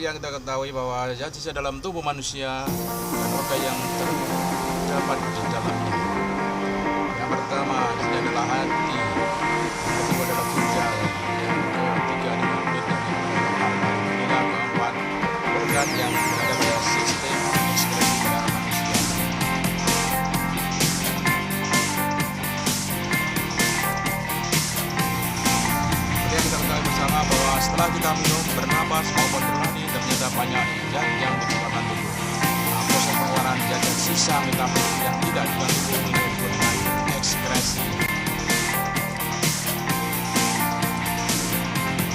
Seperti yang kita ketahui bahwa zat sisa dalam tubuh manusia dan organ yang terdapat di dalamnya. Yang pertama di sini adalah hati, yang kedua adalah ginjal, yang ketiga adalah kulit, dan yang keempat organ yang berada pada sistem ekskresi pada manusia. Seperti yang kita ketahui bersama bahwa setelah kita minum, bernapas maupun berlari, ternyata banyak zat yang dikeluarkan tubuh. Proses pengeluaran zat sisa metabolik yang tidak dibantu tubuh disebut dengan ekskresi.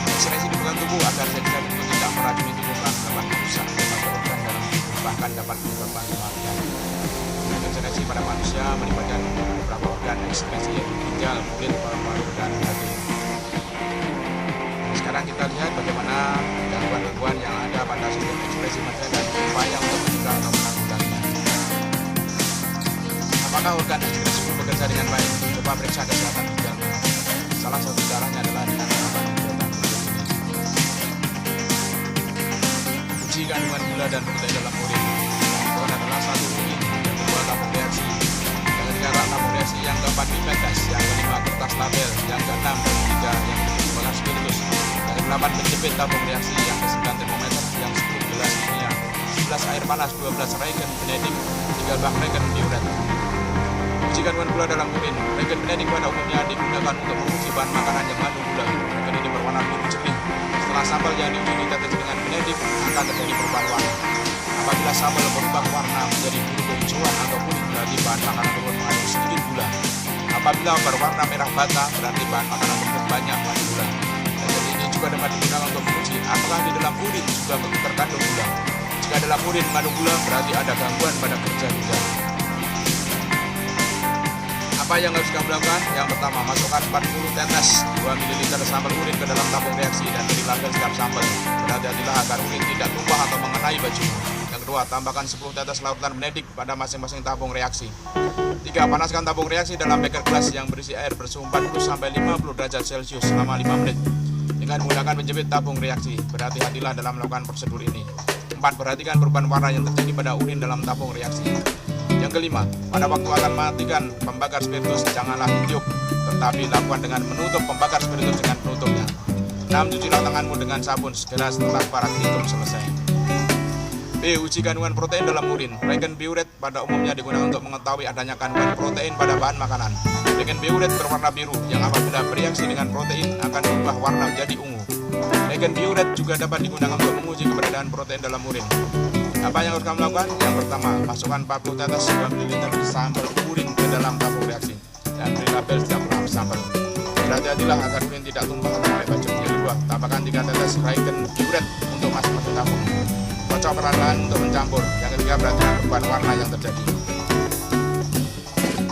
Ekskresi dibutuhkan tubuh agar zat-zat itu tidak meracuni tubuh dan dapat merusak organ dalam tubuh, bahkan dapat menyebabkan kematian. Ekskresi pada manusia melibatkan beberapa organ ekskresi yaitu ginjal, kulit, paru-paru, dan hati. Sekarang kita lihat bagaimana gangguan-gangguan yang ada pada sistem ekskresi manusia dan upaya untuk mencegah atau menanggulanginya. Apakah organ ekskresi bekerja dengan baik? Coba periksa kesehatan ginjal. Salah satu caranya adalah dengan melakukan kegiatan berikut ini. Uji kandungan gula dan protein dalam urin. Itu adalah satu urin, yang kedua tabung reaksi, yang ketiga tabung reaksi, yang keempat pipet tes, yang kelima kertas label, yang keenam tiga yang keempat spiritus, yang kedelapan menjepit tabung reaksi, yang kesembilan termometer, yang 10 gelas kimia, 11 air panas, 12 regen genetik, 3 bak regen diuret. Uji kandungan gula dalam urin. Regen genetik pada umumnya digunakan untuk menguji bahan makanan yang mengandung gula. Regen ini berwarna biru jernih. Setelah sampel yang diuji ditetes dengan genetik, akan terjadi perubahan warna. Apabila sampel berubah warna menjadi biru kehijauan atau kuning, berarti bahan makanan tersebut mengandung sedikit gula. Apabila berwarna merah bata, berarti bahan makanan tersebut banyak mengandung gula. Regen ini juga dapat digunakan untuk menguji apakah di dalam urin juga terkandung gula. Jika dalam urin mengandung gula, berarti ada gangguan pada kerja ginjal. Apa yang harus kamu lakukan? Yang pertama, masukkan 40 tetes 2 ml sampel urin ke dalam tabung reaksi dan beri label setiap sampel. Berhati-hatilah agar urin tidak tumpah atau mengenai baju. Yang kedua, tambahkan 10 tetes larutan benedik pada masing-masing tabung reaksi. 3. Panaskan tabung reaksi dalam beker gelas yang berisi air bersuhu 40-50 derajat Celcius selama 5 menit dengan menggunakan penjepit tabung reaksi. Berhati-hatilah dalam melakukan prosedur ini. 4. Perhatikan perubahan warna yang terjadi pada urin dalam tabung reaksi. Yang kelima, pada waktu akan mematikan pembakar spiritus, janganlah ditiup, tetapi lakukan dengan menutup pembakar spiritus dengan penutupnya. 6. Cucilah tanganmu dengan sabun segera setelah paraktikum selesai. B. Uji kandungan protein dalam urin. Regen biuret pada umumnya digunakan untuk mengetahui adanya kandungan protein pada bahan makanan. Regen biuret berwarna biru, yang apabila bereaksi dengan protein akan berubah warna menjadi ungu. Regen biuret juga dapat digunakan untuk menguji keberadaan protein dalam urin. Apa yang harus kamu lakukan? Yang pertama, masukkan 40 tetes 2 ml sampel urin ke dalam tabung reaksi dan beri label setiap sampel. Berhati-hatilah agar urin tidak tumpah atau mengenai baju. Yang kedua, tambahkan 3 tetes regen biuret untuk masing-masing tabung. Kocok perlahan untuk mencampur. Yang ketiga, perhatikan perubahan warna yang terjadi.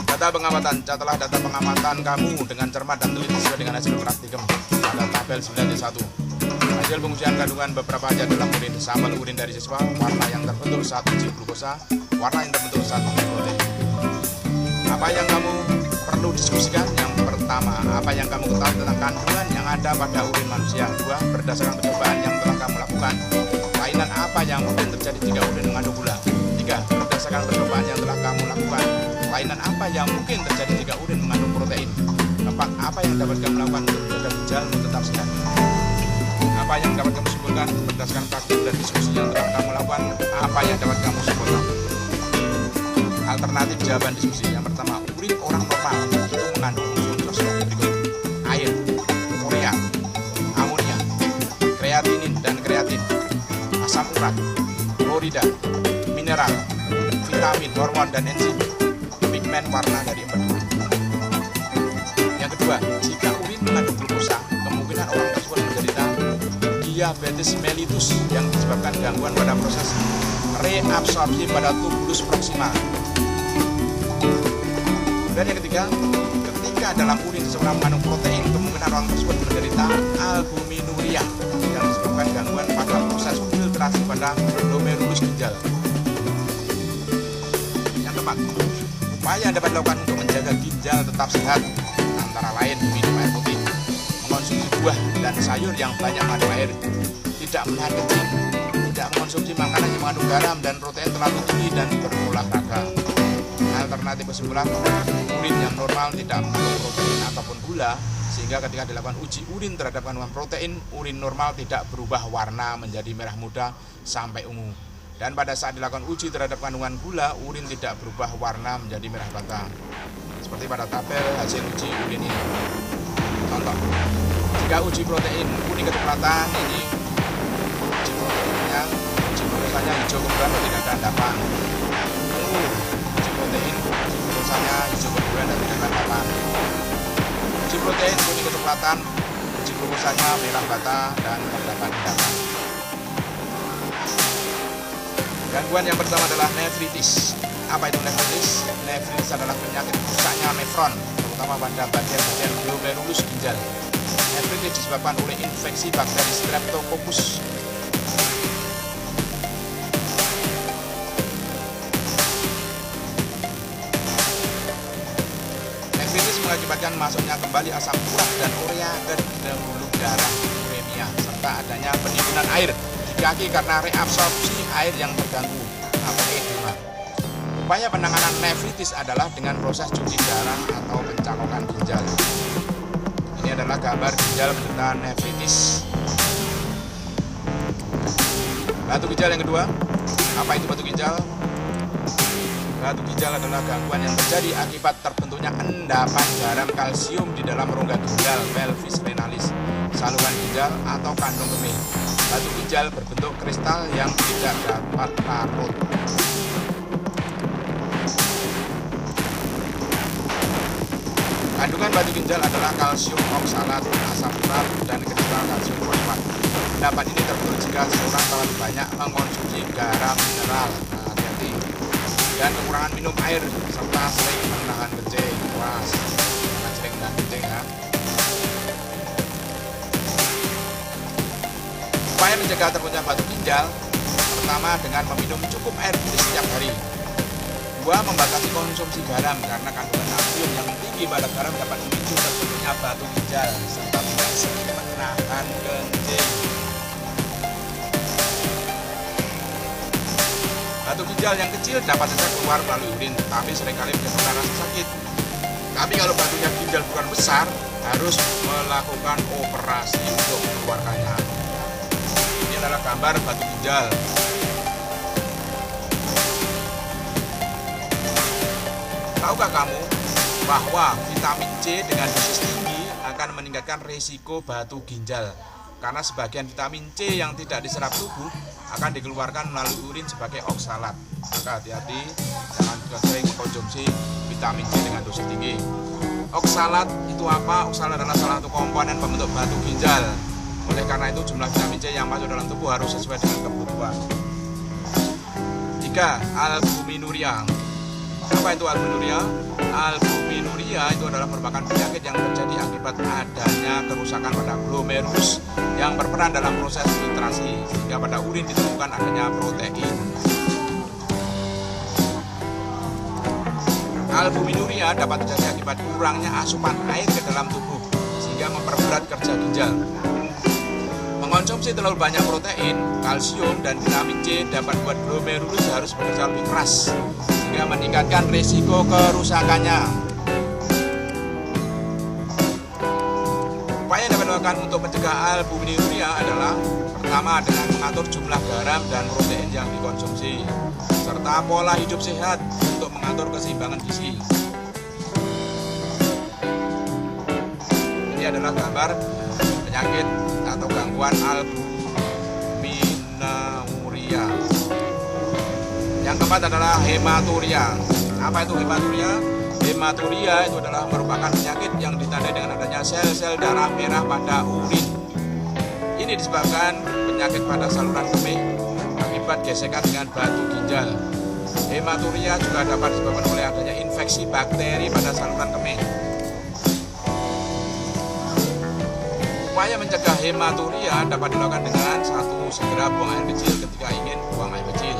Data pengamatan. Catatlah data pengamatan kamu dengan cermat dan teliti sesuai dengan hasil praktikum pada tabel 9.1. Hasil pengujian kandungan beberapa zat dalam urin. Sampel urin dari siswa, warna yang terbentuk saat uji glukosa, warna yang terbentuk saat uji protein. Apa yang kamu perlu diskusikan? Yang pertama, apa yang kamu ketahui tentang kandungan yang ada pada urin manusia? 2. Berdasarkan percobaan yang telah kamu lakukan, kelainan apa yang mungkin terjadi jika urin mengandung gula? 3. Berdasarkan percobaan yang telah kamu lakukan, kelainan apa yang mungkin terjadi jika urin mengandung protein? 4. Apa yang dapat kamu lakukan untuk menjaga ginjalmu tetap sehat? Apa yang dapat kamu simpulkan berdasarkan praktik dan diskusi yang telah kamu lakukan? Apa yang dapat kamu simpulkan? Alternatif jawaban diskusi. Yang pertama, urin orang normal itu mengandung unsur sebagai berikut: air, urea, amonia, kreatinin dan kreatin, asam urat, klorida, mineral, vitamin, hormon dan enzim, pigmen warna dari empedu. Yang kedua, jika urin mengandung glukosa, kemungkinan orang tersebut menderita diabetes mellitus yang disebabkan gangguan pada proses reabsorpsi pada tubulus proksimal. Dan yang ketiga, ketika dalam urin seseorang mengandung protein, kemungkinan orang tersebut menderita albuminuria yang disebabkan gangguan pada proses filtrasi pada glomerulus ginjal. Yang keempat, upaya yang dapat dilakukan untuk menjaga ginjal tetap sehat antara lain minum air putih, mengonsumsi buah dan sayur yang banyak mengandung air, tidak menahan kencing, mengkonsumsi makanan yang mengandung garam dan protein terlalu tinggi dan berolahraga. Alternatif kesimpulan, urin yang normal tidak mengandung protein ataupun gula, sehingga ketika dilakukan uji urin terhadap kandungan protein, urin normal tidak berubah warna menjadi merah muda sampai ungu. Dan pada saat dilakukan uji terhadap kandungan gula, urin tidak berubah warna menjadi merah bata. Seperti pada tabel hasil uji urin ini. Contoh, jika uji protein kuning kecoklatan, ini uji proteinnya, uji glukosannya hijau kebulan dan tidak ada endapan. Ungu, uji protein, uji glukosanya hijau kebulan dan tidak ada endapan. Uji protein kuning kecoklatan, uji glukosanya merah bata dan terdapat endapan. Gangguan yang pertama adalah nefritis. Apa itu nefritis? Nefritis adalah penyakit rusaknya nefron, terutama pada bagian-bagian glomerulus ginjal. Nefritis disebabkan oleh infeksi bakteri Streptococcus. Nefritis mengakibatkan masuknya kembali asam urat dan urea ke pembuluh darah uremia, serta adanya penimbunan air di kaki karena reabsorpsi air yang terganggu atau edema. Upaya penanganan nefritis adalah dengan proses cuci darah atau pencakokan ginjal. Ini adalah gambar ginjal menderita nefritis. Batu ginjal yang kedua, apa itu batu ginjal? Batu ginjal adalah gangguan yang terjadi akibat terbentuknya endapan garam kalsium di dalam rongga ginjal pelvis renalis, saluran ginjal atau kandung kemih. Batu ginjal berbentuk kristal yang tidak dapat larut. Kandungan batu ginjal adalah kalsium oksalat, asam urat, dan kristal kalsium fosfat. Endapan ini terbentuk jika seseorang terlalu banyak mengkonsumsi garam mineral, hati-hati, dan kekurangan minum air serta sering menahan kencing. Awas, jangan sering menahan kencing ya. Upaya mencegah terbentuknya batu ginjal, pertama dengan meminum cukup air putih setiap hari. Dua, membatasi konsumsi garam karena kandungan natrium yang tinggi pada garam dapat memicu terbentuknya batu ginjal serta tidak sering menahan kencing. Batu ginjal yang kecil dapat saja keluar melalui urin, tapi seringkali menyebabkan rasa sakit. Tapi kalau batunya ginjal bukan besar, harus melakukan operasi untuk mengeluarkannya. Ini adalah gambar batu ginjal. Tahukah kamu bahwa vitamin C dengan dosis tinggi akan meningkatkan risiko batu ginjal? Karena sebagian vitamin C yang tidak diserap tubuh akan dikeluarkan melalui urin sebagai oksalat. Maka hati-hati, jangan juga sering mengkonsumsi vitamin C dengan dosis tinggi. Oksalat itu apa? Oksalat adalah salah satu komponen pembentuk batu ginjal. Oleh karena itu jumlah vitamin C yang masuk dalam tubuh harus sesuai dengan kebutuhan. 3. Albuminuria. Apa itu albuminuria? Albuminuria itu adalah merupakan penyakit yang terjadi akibat adanya kerusakan pada glomerulus yang berperan dalam proses filtrasi, sehingga pada urin ditemukan adanya protein. Albuminuria dapat terjadi akibat kurangnya asupan air ke dalam tubuh, sehingga memperberat kerja ginjal. Mengonsumsi terlalu banyak protein, kalsium, dan vitamin C dapat membuat glomerulus harus bekerja lebih keras, sehingga meningkatkan risiko kerusakannya. Upaya yang dapat dilakukan untuk mencegah albuminuria adalah pertama dengan mengatur jumlah garam dan protein yang dikonsumsi, serta pola hidup sehat untuk mengatur keseimbangan gizi. Ini adalah gambar penyakit atau gangguan albuminuria. Yang keempat adalah hematuria. Apa itu hematuria? Hematuria itu adalah merupakan penyakit yang ditandai dengan adanya sel-sel darah merah pada urin. Ini disebabkan penyakit pada saluran kemih akibat gesekan dengan batu ginjal. Hematuria juga dapat disebabkan oleh adanya infeksi bakteri pada saluran kemih. Upaya mencegah hematuria dapat dilakukan dengan 1. Segera buang air kecil ketika ingin buang air kecil.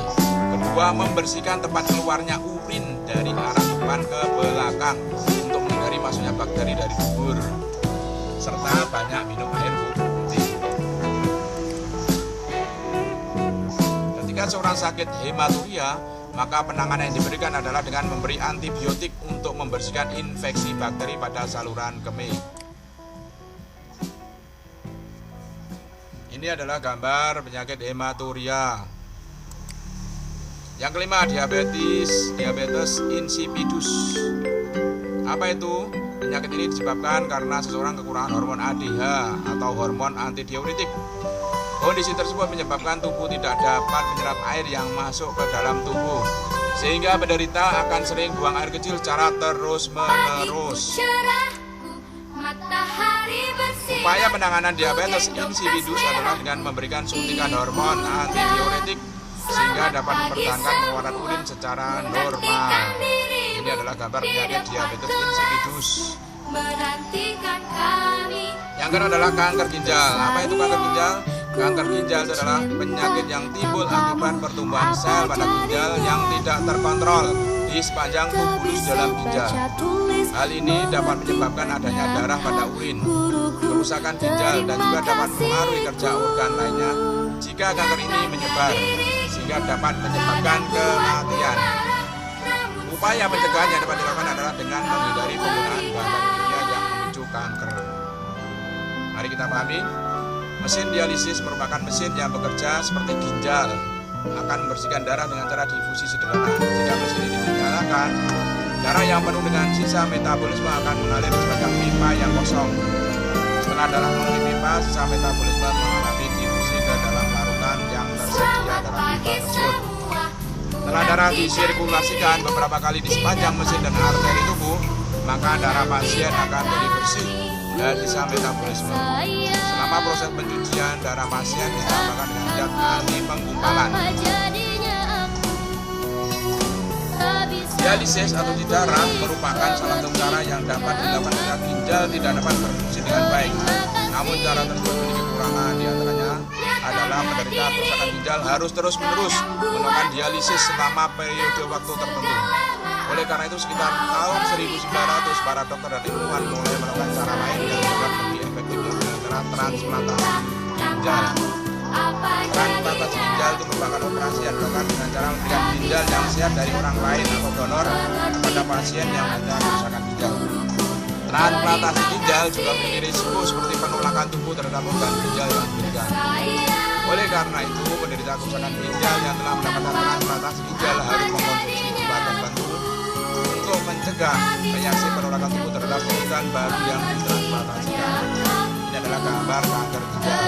Kedua, membersihkan tempat keluarnya urin dari arah depan ke belakang untuk menghindari masuknya bakteri dari dubur, serta banyak minum air putih. Jika seorang sakit hematuria, maka penanganan yang diberikan adalah dengan memberi antibiotik untuk membersihkan infeksi bakteri pada saluran kemih. Ini adalah gambar penyakit hematuria. Yang kelima, diabetes insipidus. Apa itu? Penyakit ini disebabkan karena seseorang kekurangan hormon ADH atau hormon antidiuretik. Kondisi tersebut menyebabkan tubuh tidak dapat menyerap air yang masuk ke dalam tubuh, sehingga penderita akan sering buang air kecil secara terus-menerus. Upaya penanganan diabetes insipidus adalah dengan memberikan suntikan hormon antidiuretik sehingga dapat mempertahankan pengeluaran urin secara normal. Ini adalah gambar penyakit diabetes insipidus. Yang kedua adalah kanker ginjal. Apa itu kanker ginjal? Kanker ginjal adalah penyakit yang timbul akibat pertumbuhan sel pada ginjal yang tidak terkontrol di sepanjang tubulus dalam ginjal. Hal ini dapat menyebabkan adanya darah pada urin, kerusakan ginjal, dan juga dapat mempengaruhi kerja organ lainnya jika kanker ini menyebar, sehingga dapat menyebabkan kematian. Upaya pencegahan yang dapat dilakukan adalah dengan menghindari penggunaan bahan kimia yang memicu kanker. Mari kita pahami, mesin dialisis merupakan mesin yang bekerja seperti ginjal, akan membersihkan darah dengan cara difusi sederhana. Jika mesin ini dinyalakan, darah yang penuh dengan sisa metabolisme akan mengalir di sepanjang pipa yang kosong. Setelah darah melalui pipa, sisa metabolisme mengalami difusi ke dalam larutan yang tersedia dalam pipa tersebut. Setelah darah disirkulasikan beberapa kali di sepanjang mesin dan arteri tubuh, maka darah pasien akan menjadi bersih dari sisa metabolisme. Selama proses pencucian, darah pasien ditambahkan dengan zat anti penggumpalan. Dialisis atau di darah merupakan salah satu cara yang dapat dilakukan jika ginjal tidak dapat berfungsi dengan baik. Namun cara tersebut memiliki kekurangan, diantaranya adalah penderita kerusakan ginjal harus terus-menerus melakukan dialisis selama periode waktu tertentu. Oleh karena itu, sekitar tahun 1900 para dokter dan ilmuwan mulai melakukan cara lain yang juga lebih efektif, yaitu cara transplantasi ginjal. Transplantasi ginjal itu merupakan operasi yang dilakukan dengan cara memberikan ginjal yang sehat dari orang lain atau donor kepada pasien yang menderita kerusakan ginjal. Transplantasi ginjal juga memiliki risiko seperti penolakan tubuh terhadap organ ginjal yang diberikan. Oleh karena itu, penderita kerusakan ginjal yang telah mendapatkan transplantasi ginjal harus mengkonsumsi obat tertentu untuk mencegah reaksi penolakan tubuh terhadap organ baru yang ditransplantasikan. Ini adalah gambar kanker ginjal.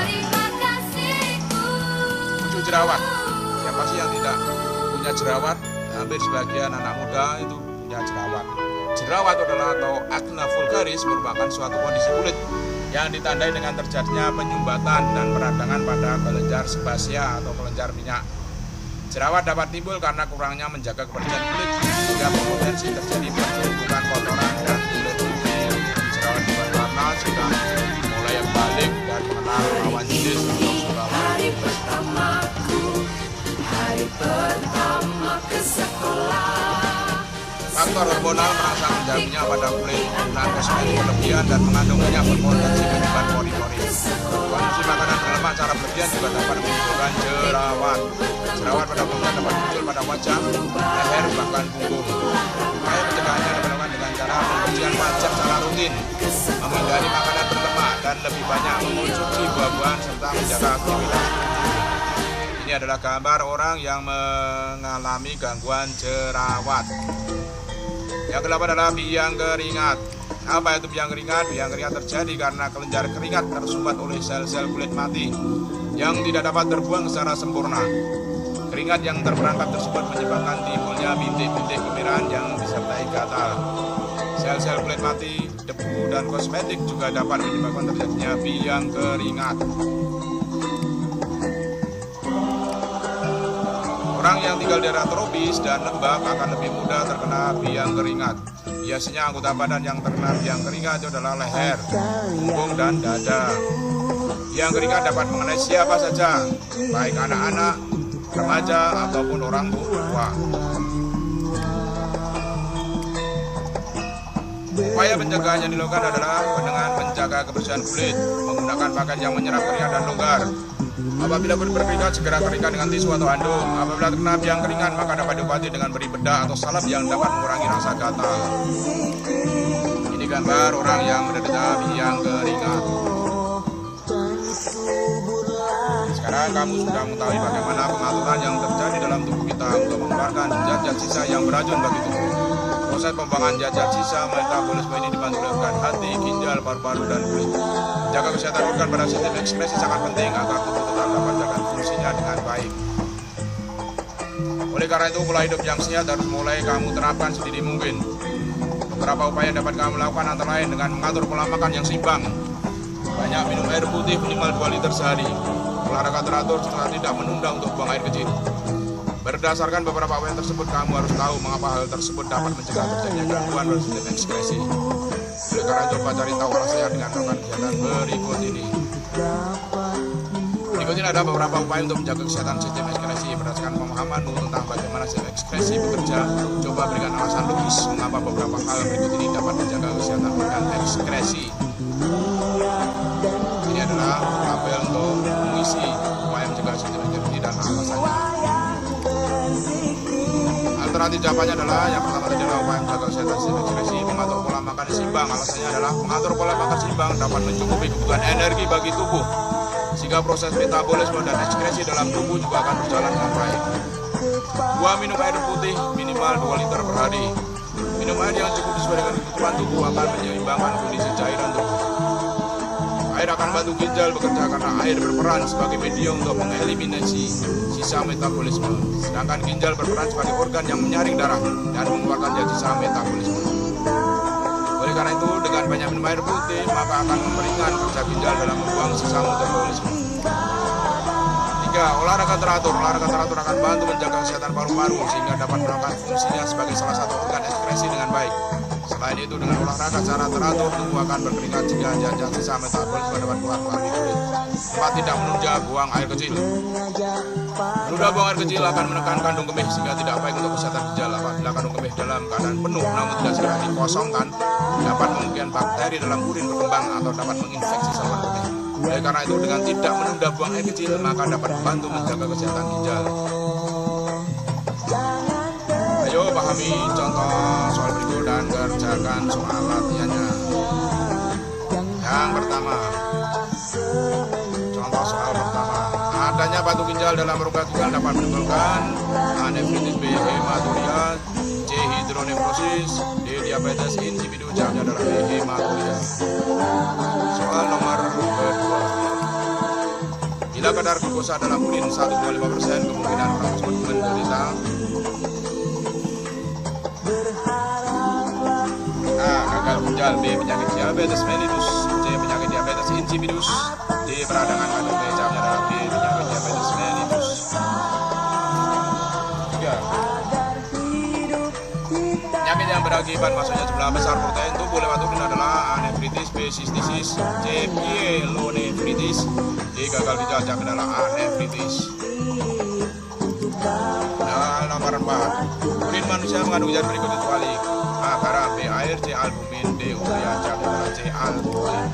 Tujuh jerawat. Siapa sih yang tidak punya jerawat? Hampir sebagian anak muda itu punya jerawat. Jerawat adalah atau akne vulgaris merupakan suatu kondisi kulit yang ditandai dengan terjadinya penyumbatan dan peradangan pada kelenjar sebasea atau kelenjar minyak. Jerawat dapat timbul karena kurangnya menjaga kebersihan kulit sehingga berpotensi terjadi penumpukan kotoran dan kulit. Jerawat berwarna sudah mulai balik dan mengenal lawan jenis atau sudah hari pertama ke sekolah. Faktor hormonal merangsang menjamnya pada kulit, penggunaan kosmetik berlebihan dan mengandung minyak berpotensi menyebabkan pori-pori. Konsumsi makanan berlemak secara berlebihan juga dapat menimbulkan jerawat. Jerawat pada umumnya dapat muncul pada wajah, leher, bahkan punggung. Upaya pencegahannya dilakukan dengan cara membersihkan wajah secara rutin, menghindari makanan berlemak dan lebih banyak mengonsumsi buah-buahan serta menjaga aktivitas. Ini adalah gambar orang yang mengalami gangguan jerawat. Yang kedelapan adalah biang keringat. Apa itu biang keringat? Biang keringat terjadi karena kelenjar keringat tersumbat oleh sel-sel kulit mati yang tidak dapat terbuang secara sempurna. Keringat yang terperangkap tersebut menyebabkan timbulnya bintik-bintik kemerahan yang disertai gatal. Sel-sel kulit mati, debu, dan kosmetik juga dapat menyebabkan terjadinya biang keringat. Orang yang tinggal di daerah tropis dan lembab akan lebih mudah terkena biang keringat. Biasanya anggota badan yang terkena biang keringat itu adalah leher, punggung, dan dada. Biang keringat dapat mengenai siapa saja, baik anak-anak, remaja, ataupun orang tua. Upaya pencegahan yang dilakukan adalah dengan menjaga kebersihan kulit, menggunakan pakaian yang menyerap keringat dan longgar, Apabila kulit berkeringat, segera keringkan dengan tisu atau handuk. Apabila terkena biang keringan, maka dapat diobati dengan beri bedak atau salep yang dapat mengurangi rasa gatal. Ini gambar orang yang menderita biang keringat. Sekarang kamu sudah mengetahui bagaimana pengaturan yang terjadi dalam tubuh kita untuk mengeluarkan zat-zat sisa yang beracun bagi tubuh. Proses pembuangan zat-zat sisa metabolisme ini dibantu oleh organ hati, ginjal, paru-paru, dan kulit. Jaga kesehatan organ pada sistem ekskresi sangat penting agar tubuh tetap dapat menjalankan fungsinya dengan baik. Oleh karena itu, pola hidup yang sehat harus mulai kamu terapkan sedini mungkin. Beberapa upaya yang dapat kamu lakukan antara lain dengan mengatur pola makan yang seimbang, banyak minum air putih minimal 2 liter sehari, olahraga teratur setelah tidak menunda untuk buang air kecil. Berdasarkan beberapa poin tersebut, kamu harus tahu mengapa hal tersebut dapat mencegah terjadinya gangguan pada sistem ekskresi. Oleh karena itu, coba cari tahu pola sehat dengan melakukan kegiatan berikut ini. Berikut ini ada beberapa upaya untuk menjaga kesehatan sistem ekskresi. Berdasarkan pemahamanmu tentang bagaimana sistem ekskresi bekerja, coba berikan alasan logis mengapa beberapa hal berikut ini dapat menjaga kesehatan organ ekskresi. Ini adalah tabel untuk mengisi upaya menjaga sistem ekskresi dan alasannya. Alternatif jawabannya adalah yang pertama tadi adalah upaya menjaga kesehatan sistem ekskresi, mengatur pola makan seimbang. Alasannya adalah mengatur pola makan seimbang dapat mencukupi kebutuhan energi bagi tubuh, sehingga proses metabolisme dan ekskresi dalam tubuh juga akan berjalan dengan baik. 2. Minum air putih minimal 2 liter per hari. Minum air yang cukup sesuai dengan kebutuhan tubuh akan menyeimbangkan kondisi cairan tubuh. Air akan bantu ginjal bekerja karena air berperan sebagai medium untuk mengeliminasi sisa metabolisme, sedangkan ginjal berperan sebagai organ yang menyaring darah dan mengeluarkan zat sisa metabolisme. Oleh karena itu, dengan banyak minum air putih, maka akan memperingan kerja ginjal dalam membuang sisa metabolisme. 3. Olahraga teratur. Olahraga teratur akan bantu menjaga kesehatan paru-paru sehingga dapat melakukan fungsinya sebagai salah satu organ ekskresi dengan baik. Selain itu, dengan olahraga secara teratur, tubuh akan berkeringat sehingga zat sisa metabolisme dapat keluar melalui kulit. 4. Tidak menunda buang air kecil. Menunda buang air kecil akan menekan kandung kemih sehingga tidak baik untuk kesehatan ginjal. Apabila kandung kemih dalam keadaan penuh namun tidak segera dikosongkan, dapat memungkinkan bakteri dalam urin berkembang atau dapat menginfeksi saluran kemih. Oleh karena itu, dengan tidak menunda buang air kecil, maka dapat membantu menjaga kesehatan ginjal. Ayo pahami contoh soal berikut dan kerjakan soal latihannya. Yang pertama, contoh soal pertama. Adanya batu ginjal dalam rongga ginjal dapat menimbulkan anefritis, B. hematuria, C. hidronefrosis, D. diabetes insipidus. Jawabnya adalah B. hematuria. Soal nomor kedua. Bila kadar glukosa dalam urin 1,5%, kemungkinan orang tersebut menderita A. gagal ginjal, B. penyakit diabetes mellitus, C. penyakit diabetes insipidus, D. peradangan kandung. Jawabnya adalah B. penyakit diabetes mellitus. 3. Penyakit yang berakibat masuknya jumlah besar protein tubuh lewat urin adalah anefritis, B. sistisis, C. pyelonefritis, D. gagal ginjal. Jawabnya adalah anefritis. Nah, nomor 4. Urin manusia mengandung zat berikut kecuali A. garam, B. air, C. albumin, D. urea. Jawabnya adalah C. albumin.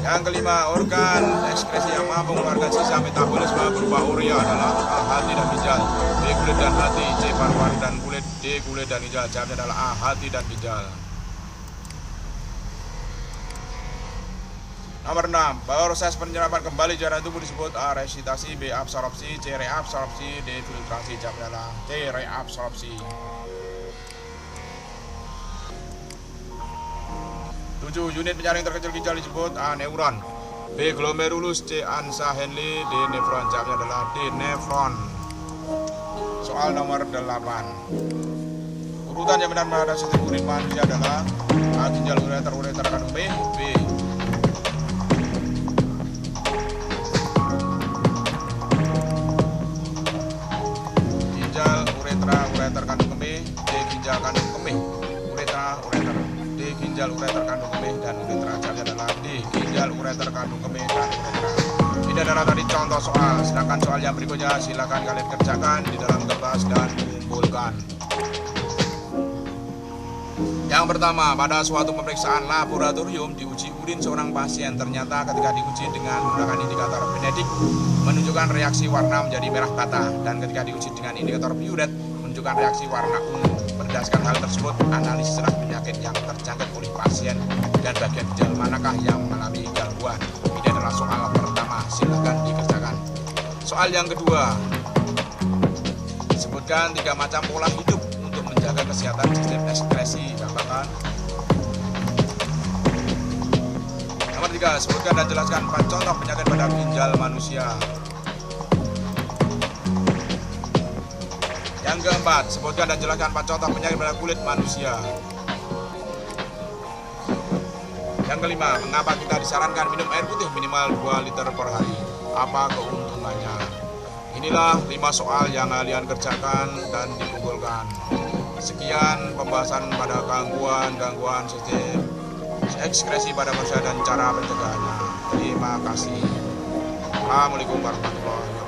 Yang kelima, organ ekskresi yang mampu mengeluarkan sisa metabolisme berupa urea adalah A. hati dan ginjal, B. kulit dan hati, C. paru-paru dan kulit, D. kulit dan ginjal. Jawabnya adalah A. hati dan ginjal. Nomor 6. Proses penyerapan kembali cairan tubuh disebut A. resitasi, B. absorpsi, C. reabsorpsi, D. filtrasi. Jawabnya adalah C. reabsorpsi. 7. Unit penyaring terkecil ginjal disebut A. neuron, B. glomerulus, C. ansa Henle, D. nefron. Jawabnya adalah D. nefron. Soal nomor 8. Urutan yang benar pada sistem urin manusia adalah A. ginjal, ureter, ureter kandung B. ginjal, uretra, ureter kandung kemih, D. ginjal kandung kemih, uretra, ureter, D. ginjal, ureter kandung kemih dan uretra. Jawabnya adalah D. ginjal, ureter kandung kemih dan uretra. Ini adalah tadi contoh soal, sedangkan soal yang berikutnya silakan kalian kerjakan di dalam kertas dan kumpulkan. Yang pertama, pada suatu pemeriksaan laboratorium diuji urin seorang pasien. Ternyata ketika diuji dengan menggunakan indikator Benedict menunjukkan reaksi warna menjadi merah bata, dan ketika diuji dengan indikator Piuret menunjukkan reaksi warna ungu. Berdasarkan hal tersebut, analisislah penyakit yang terjangkit oleh pasien dan bagian ginjal manakah yang mengalami gangguan. Ini adalah soal pertama, silakan dikerjakan. Soal yang kedua, sebutkan 3 macam pola hidup untuk menjaga kesehatan sistem ekskresi. Katakan. Nomor 3, sebutkan dan jelaskan 4 contoh penyakit pada ginjal manusia. Yang keempat, sebutkan dan jelaskan 4 contoh penyakit pada kulit manusia. Yang kelima, mengapa kita disarankan minum air putih minimal 2 liter per hari? Apa keuntungannya? Inilah 5 soal yang kalian kerjakan dan dikumpulkan. Sekian pembahasan pada gangguan sistem ekskresi pada manusia dan cara pencegahannya. Terima kasih. Assalamualaikum warahmatullahi wabarakatuh.